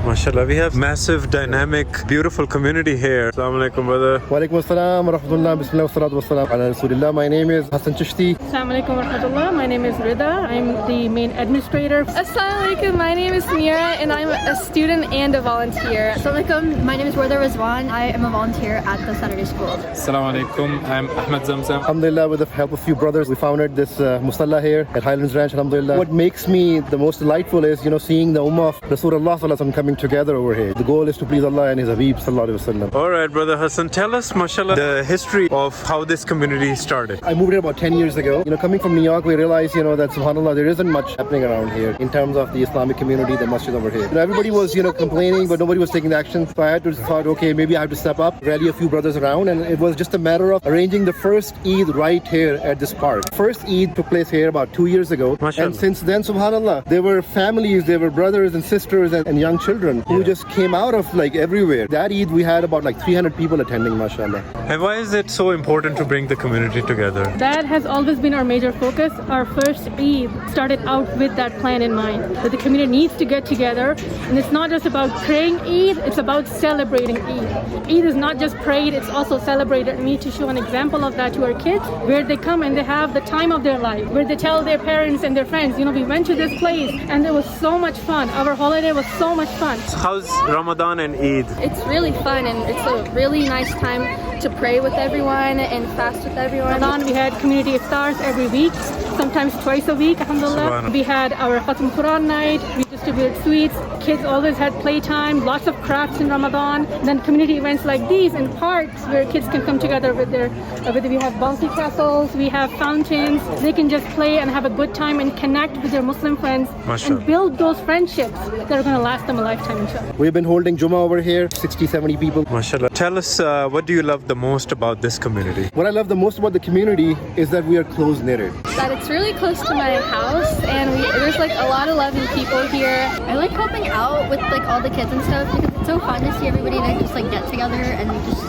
MashaAllah, we have massive, dynamic, beautiful community here. Assalamu alaikum, brother. Walaikum assalam wa rahmatullah. Bismillah wa salatu wa salam ala Rasulillah. My name is Hasan. Assalamu alaikum wa rahmatullah. My name is Rida. I'm the main administrator. Assalamu alaikum. My name is Mira and I'm a student and a volunteer. Assalamu alaikum. My name is Warda Rizwan. I am a volunteer at the Saturday school. Assalamu alaikum. I'm Ahmed Zamzam. Alhamdulillah, with the help of a few brothers, we founded this musalla here at Highlands Ranch. Alhamdulillah. What makes me the most delightful is, seeing the ummah of Rasulullah sallallahu alaihi wasallam coming together over here. The goal is to please Allah and His Habib sallallahu alaihi wasallam. All right, brother Hasan, tell us, mashallah, the history of how this community started. I moved here about 10 years ago. Coming from New York, we realized, that subhanAllah, there isn't much happening around here in terms of the Islamic community, the masjid over here. Everybody was, complaining, but nobody was taking the action. So I had to thought, okay, maybe I have to step up, rally a few brothers around, and it was just a matter of arranging the first Eid right here at this park. First Eid took place here about 2 years ago. Mashallah. And since then, subhanAllah, there were families, there were brothers and sisters and young children who just came out of everywhere. That Eid, we had about 300 people attending, mashallah. And why is it so important to bring the community together? That has always been our major focus. Our first Eid started out with that plan in mind, that the community needs to get together. And it's not just about praying Eid, it's about celebrating Eid. Eid is not just prayed, it's also celebrated. We need to show an example of that to our kids, where they come and they have the time of their life, where they tell their parents and their friends, we went to this place and it was so much fun. Our holiday was so much fun. How's Ramadan and Eid? It's really fun and it's a really nice time to pray with everyone and fast with everyone. Ramadan, we had community iftars every week, sometimes twice a week, alhamdulillah. We had our Khatam Quran night, we distributed sweets. Kids always had playtime, lots of crafts in Ramadan. Then community events like these in parks where kids can come together with we have bouncy castles, we have fountains. They can just play and have a good time and connect with their Muslim friends and build those friendships that are going to last them a lifetime, inshallah. We've been holding Jummah over here, 60, 70 people. MashaAllah. Tell us, what do you love the most about this community? What I love the most about the community is that we are close-knitted. That it's really close to my house and there's a lot of loving people here. I like helping out with all the kids and stuff because it's so fun to see everybody and just get together and just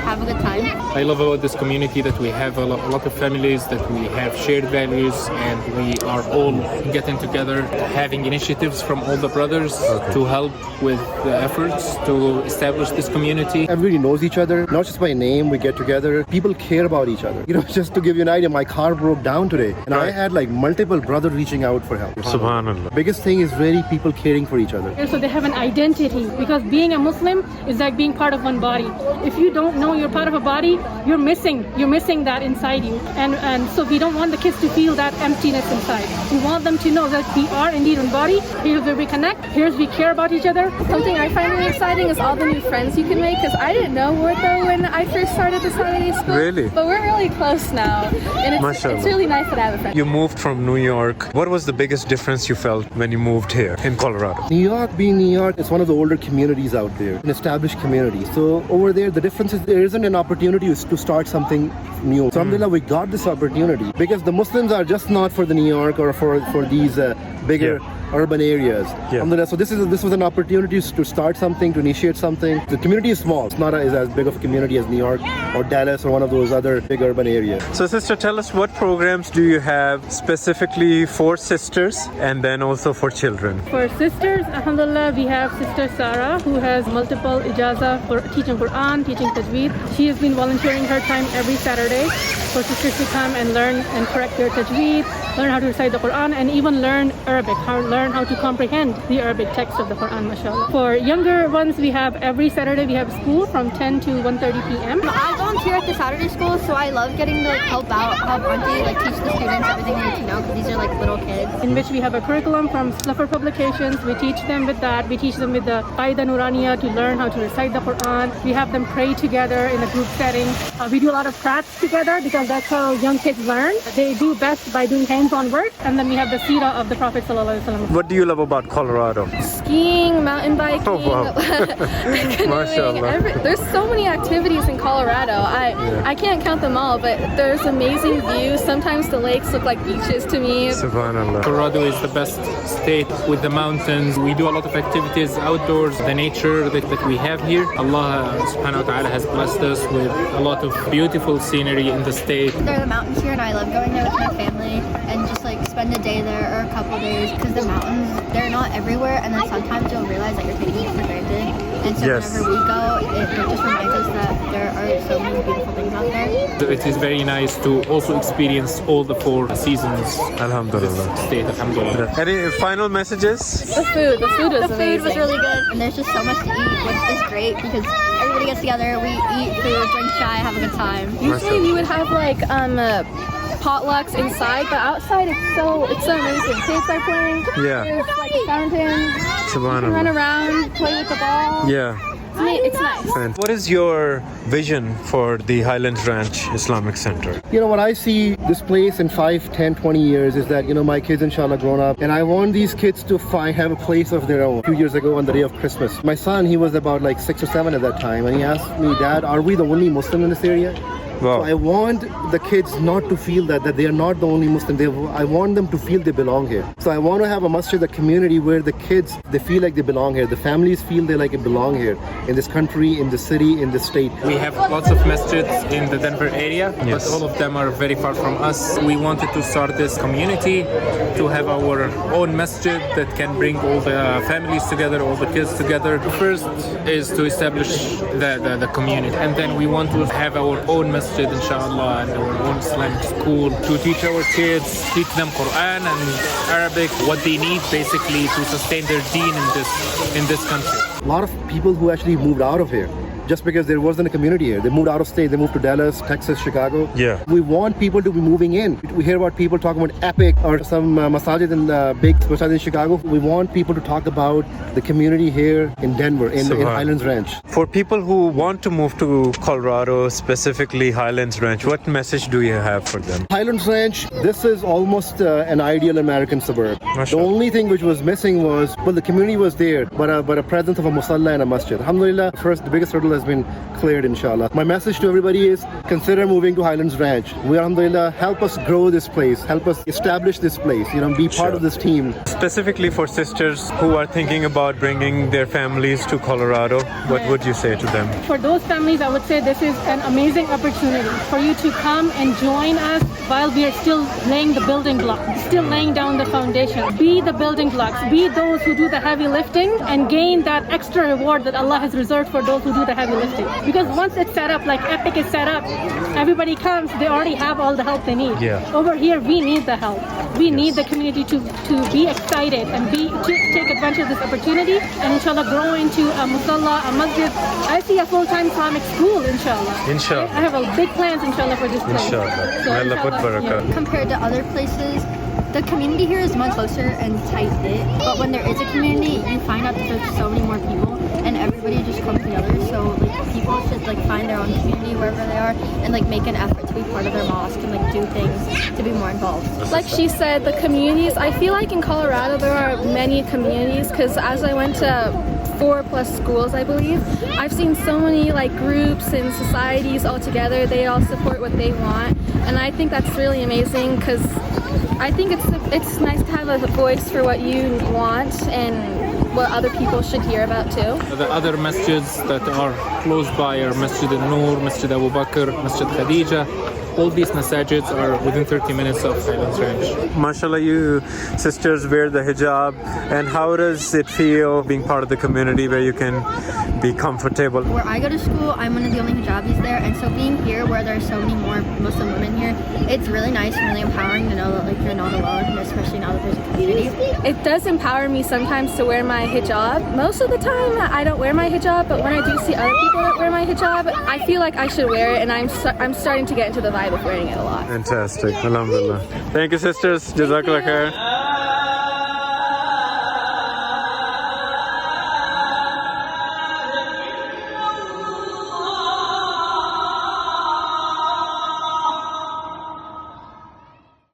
have a good time. I love about this community that we have a lot of families, that we have shared values, and we are all getting together, having initiatives from all the brothers to help with the efforts to establish this community. Everybody knows each other, not just by name. We get together. People care about each other. Just to give you an idea, my car broke down today, and I had multiple brothers reaching out for help. Subhanallah. Biggest thing is really people caring for each other. So they have an identity, because being a Muslim is like being part of one body. If you don't know you're part of a body, you're missing that inside you. And so we don't want the kids to feel that emptiness inside. We want them to know that we are indeed one body. Here's where we connect. Here's we care about each other. Something I find really exciting is all the new friends you can make, because I didn't know Warda when I first started the Saturday school. Really? But we're really close now. And it's really nice that I have a friend. You moved from New York. What was the biggest difference you felt when you moved here in Colorado? New York, being New York, it's one of the older communities out there, an established community. So over there, the difference is there isn't an opportunity to start something new. So alhamdulillah, we got this opportunity because the Muslims are just not for the New York or for these bigger urban areas. Alhamdulillah, so this was an opportunity to start something, to initiate something. The community is small. It's not as big of a community as New York or Dallas or one of those other big urban areas. So sister, tell us, what programs do you have specifically for sisters and then also for children? For sisters, alhamdulillah, we have Sister Sarah, who has multiple ijazah for teaching Quran, teaching Tajweed. She has been volunteering her time every Saturday for sisters to come and learn and correct their Tajweed, learn how to recite the Quran, and even learn Arabic, learn how to comprehend the Arabic text of the Quran, mashallah. For younger ones, we have every Saturday, we have school from 10 to 1:30 p.m. I volunteer at the Saturday school, so I love getting to help out, help auntie, teach the students everything they need to know, because these are little kids. In which we have a curriculum from Sluffer Publications. We teach them with that. We teach them with the Qaida Nuraniya to learn how to recite the Quran. We have them pray together in a group setting. We do a lot of crafts together because that's how young kids learn. They do best by doing hands-on work. And then we have the seerah of the Prophet sallallahu alaihi wasallam. What do you love about Colorado? Skiing, mountain biking, Mashallah. There's so many activities in Colorado. I can't count them all, but there's amazing views. Sometimes the lakes look like beaches to me. Subhanallah. Colorado is the best state with the mountains. We do a lot of activities outdoors. The nature that we have here, Allah subhanahu wa ta'ala has blessed us with a lot of beautiful scenery in the state. There are the mountains here and I love going there with my family and just spend a day there or a couple days because the mountains, they're not everywhere, and then sometimes you'll realize that you're taking it for granted. And so Yes. whenever we go, it just reminds us that there are so many beautiful things out there. It is very nice to also experience all the 4 seasons. Alhamdulillah. State, alhamdulillah. Any final messages? The food was The food amazing. was really good, and there's just so much to eat, which is great because everybody gets together, we eat food, drink chai, have a good time. Usually we would have like potlucks inside, but outside it's so amazing. Kids are playing. Yeah. There's like a fountain. You can Subhanallah. run around, play with the ball. Yeah. It's nice. And what is your vision for the Highlands Ranch Islamic Center? You know, what I see this place in 5, 10, 20 years is that, you know, my kids inshallah grown up, and I want these kids to have a place of their own. A few years ago on the day of Christmas, my son, he was about like 6 or 7 at that time, and he asked me, Dad, are we the only Muslim in this area? Wow. So I want the kids not to feel that they are not the only Muslim. I want them to feel they belong here. So I want to have a masjid, a community where the kids, they feel like they belong here. The families feel they belong here, in this country, in the city, in the state. We have lots of masjids in the Denver area, Yes. but all of them are very far from us. We wanted to start this community to have our own masjid that can bring all the families together, all the kids together. First is to establish the community, and then we want to have our own masjid, inshallah, and our own Islamic school to teach our kids, teach them Quran and Arabic, what they need basically to sustain their deen in this country. A lot of people who actually moved out of here just because there wasn't a community here. They moved out of state. They moved to Dallas, Texas, Chicago. Yeah. We want people to be moving in. We hear about people talking about Epic or some masajid in big masajid in Chicago. We want people to talk about the community here in Denver, in Highlands Ranch. For people who want to move to Colorado, specifically Highlands Ranch, what message do you have for them? Highlands Ranch, this is almost an ideal American suburb. The Mashallah. only thing which was missing was, well, the community was there, but a presence of a musalla and a masjid. Alhamdulillah, the biggest hurdle has been cleared, inshallah. My message to everybody is consider moving to Highlands Ranch. We, alhamdulillah, help us grow this place, help us establish this place, be part of this team. Specifically for sisters who are thinking about bringing their families to Colorado, what would you say to them? For those families, I would say this is an amazing opportunity for you to come and join us while we are still laying the building blocks, still laying down the foundation. Be the building blocks, be those who do the heavy lifting and gain that extra reward that Allah has reserved for those who do the heavy lifting. Because once it's set up, like Epic is set up, everybody comes, they already have all the help they need. Yeah. Over here, we need the help. We need the community to be excited and to take advantage of this opportunity and inshallah grow into a musalla, a masjid. I see a full-time Islamic school, inshallah. Inshallah. I have a big plans, inshallah, for this place. Inshallah. So, May Allah put inshallah, barakah. Compared to other places, the community here is much closer and tight-knit. But when there is a community, you find out that there's so many more people and everybody just comes together. So people should find their own community wherever they are and make an effort to be part of their mosque and do things to be more involved. Like she said, the communities, I feel like in Colorado there are many communities because as I went to 4+ schools, I believe, I've seen so many groups and societies all together. They all support what they want, and I think that's really amazing because I think it's nice to have a voice for what you want and what other people should hear about too. The other masjids that are close by are Masjid al-Noor, Masjid Abu Bakr, Masjid Khadija. All these masajids are within 30 minutes of Highlands Ranch. Mashallah, you sisters wear the hijab, and how does it feel being part of the community where you can be comfortable? Where I go to school, I'm one of the only hijabis there, and so being here where there are so many more Muslim women here, it's really nice and really empowering to know that you're not alone, especially now that there's a community. It does empower me sometimes to wear my hijab. Most of the time I don't wear my hijab, but when I do see other people that wear my hijab, I feel like I should wear it, and I'm starting to get into the vibe of wearing it a lot. Fantastic. Alhamdulillah. Thank you, sisters. Jazakallah khair.